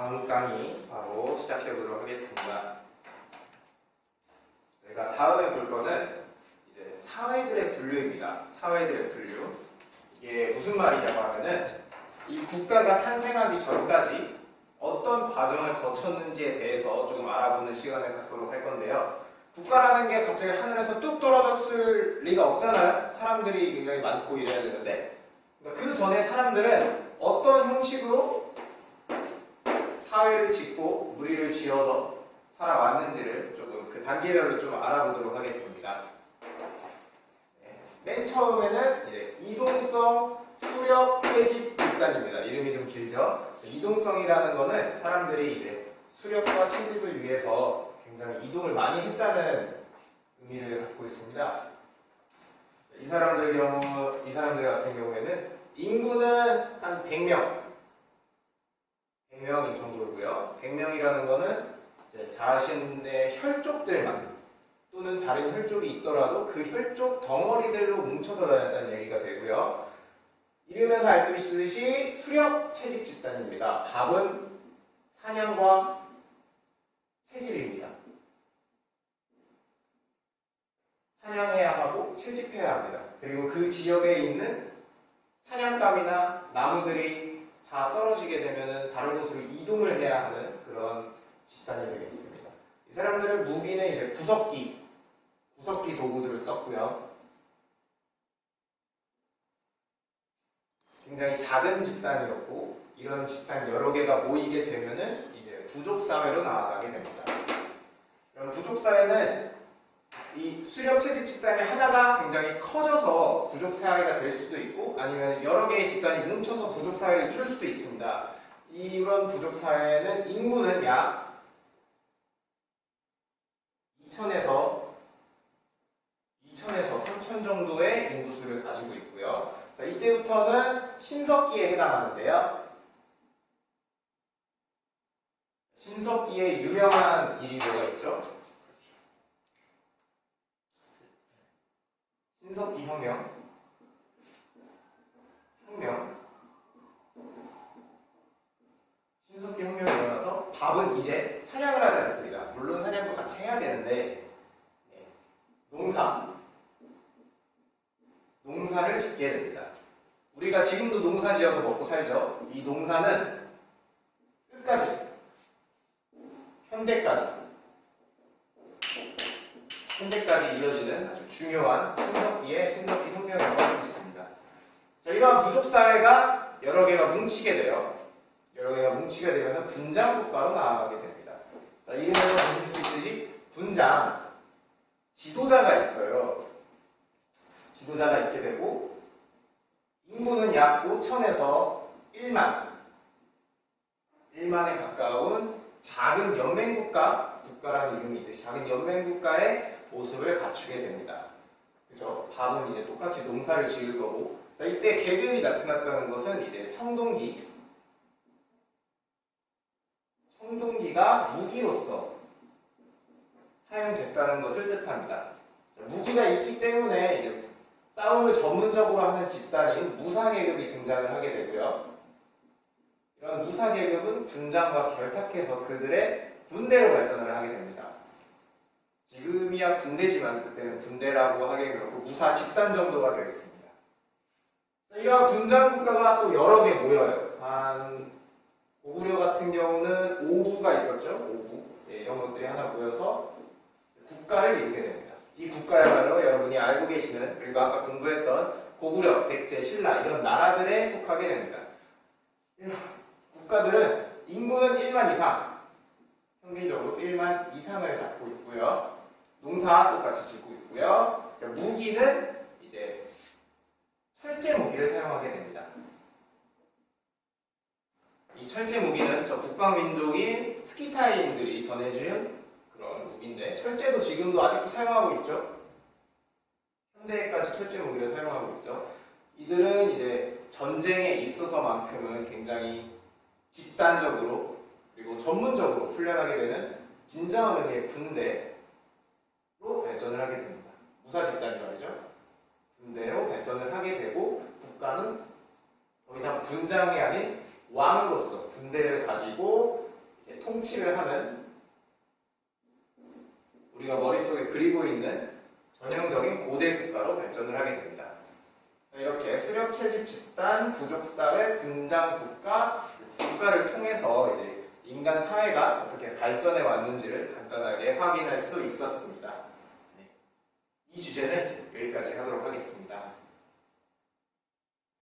다음 강의 바로 시작해 보도록 하겠습니다. 저희가 다음에 볼 거는 이제 사회들의 분류입니다. 사회들의 분류. 이게 무슨 말이냐고 하면은 이 국가가 탄생하기 전까지 어떤 과정을 거쳤는지에 대해서 조금 알아보는 시간을 갖도록 할 건데요. 국가라는 게 갑자기 하늘에서 뚝 떨어졌을 리가 없잖아요. 사람들이 굉장히 많고 이래야 되는데, 그러니까 그 전에 사람들은 어떤 형식으로 사회를 짓고 무리를 지어서 살아왔는지를 조금 그 단계별로 좀 알아보도록 하겠습니다. 맨 처음에는 이제 이동성 수렵 채집 집단입니다. 이름이 좀 길죠? 이동성이라는 거는 사람들이 이제 수렵과 채집을 위해서 굉장히 이동을 많이 했다는 의미를 갖고 있습니다. 이 사람들 같은 경우에는 인구는 한 100명 이 정도고요. 100명이라는 거는 이제 자신의 혈족들만 또는 다른 혈족이 있더라도 그 혈족 덩어리들로 뭉쳐서 다녔다는 얘기가 되고요. 이름에서 알 수 있듯이 수렵 채집 집단입니다. 밥은 사냥과 채집입니다. 사냥해야 하고 채집해야 합니다. 그리고 그 지역에 있는 사냥감이나 나무들이 다 떨어지게 되면 다른 곳으로 이동을 해야 하는 그런 집단이 되겠습니다. 이 사람들은 무기는 이제 구석기 도구들을 썼고요. 굉장히 작은 집단이었고, 이런 집단 여러 개가 모이게 되면은 이제 부족사회로 나아가게 됩니다. 그럼 부족사회는 이 수렵 채집 집단의 하나가 굉장히 커져서 부족사회가 될 수도 있고, 아니면 여러 개의 집단이 뭉쳐서 부족사회를 이룰 수도 있습니다. 이런 부족사회는 인구는 약 2,000에서 3,000 정도의 인구수를 가지고 있고요. 자, 이때부터는 신석기에 해당하는데요. 신석기에 유명한 일이 뭐가 있죠? 신석기 혁명. 신석기 혁명이 일어나서 밥은 이제 사냥을 하지 않습니다. 물론 사냥도 같이 해야 되는데, 농사를 짓게 됩니다. 우리가 지금도 농사 지어서 먹고 살죠. 이 농사는 끝까지, 현대까지 이어지는 아주 중요한 신석기 혁명이라고 할 수 있습니다. 자, 이러한 부족사회가 여러 개가 뭉치게 되면 군장국가로 나아가게 됩니다. 자, 이름에서 보실 수 있듯이 군장, 지도자가 있어요. 지도자가 있게 되고, 인구는 약 5,000에서 1만에 가까운 작은 연맹국가라는 이름이 있듯이 작은 연맹국가의 모습을 갖추게 됩니다. 그죠? 밥은 이제 똑같이 농사를 지을 거고, 자, 이때 계급이 나타났다는 것은 이제 청동기가 무기로서 사용됐다는 것을 뜻합니다. 자, 무기가 있기 때문에 이제 싸움을 전문적으로 하는 집단인 무사계급이 등장을 하게 되고요. 이런 무사계급은 군장과 결탁해서 그들의 군대로 발전을 하게 됩니다. 지금이야 군대지만 그때는 군대라고 하기엔 그렇고 무사 집단 정도가 되겠습니다. 이러한 군장 국가가 또 여러 개 모여요. 한 고구려 같은 경우는 5부가 있었죠. 5부. 이런 것들이 하나 모여서 국가를 이루게 됩니다. 이 국가야말로 여러분이 알고 계시는, 그리고 아까 공부했던 고구려, 백제, 신라 이런 나라들에 속하게 됩니다. 국가들은 인구는 1만 이상, 평균적으로 1만 이상을 잡고 있고요. 농사 똑같이 짓고 있고요. 무기는 이제 철제 무기를 사용하게 됩니다. 이 철제 무기는 저 북방민족인 스키타인들이 전해준 그런 무기인데, 철제도 지금도 아직도 사용하고 있죠. 현대까지 철제 무기를 사용하고 있죠. 이들은 이제 전쟁에 있어서만큼은 굉장히 집단적으로 그리고 전문적으로 훈련하게 되는 진정한 의미의 군대로 발전을 하게 됩니다. 무사 집단이 말이죠. 군대로 발전을 하게 되고, 국가는 더 이상 군장이 아닌 왕으로서 군대를 가지고 통치를 하는 우리가 머릿속에 그리고 있는 전형적인 고대 국가로 발전을 하게 됩니다. 이렇게 수렵 채집 집단 부족살의 군장 국가를 통해서 이제 인간 사회가 어떻게 발전해 왔는지를 간단하게 확인할 수 있었습니다. 이 주제는 여기까지 하도록 하겠습니다.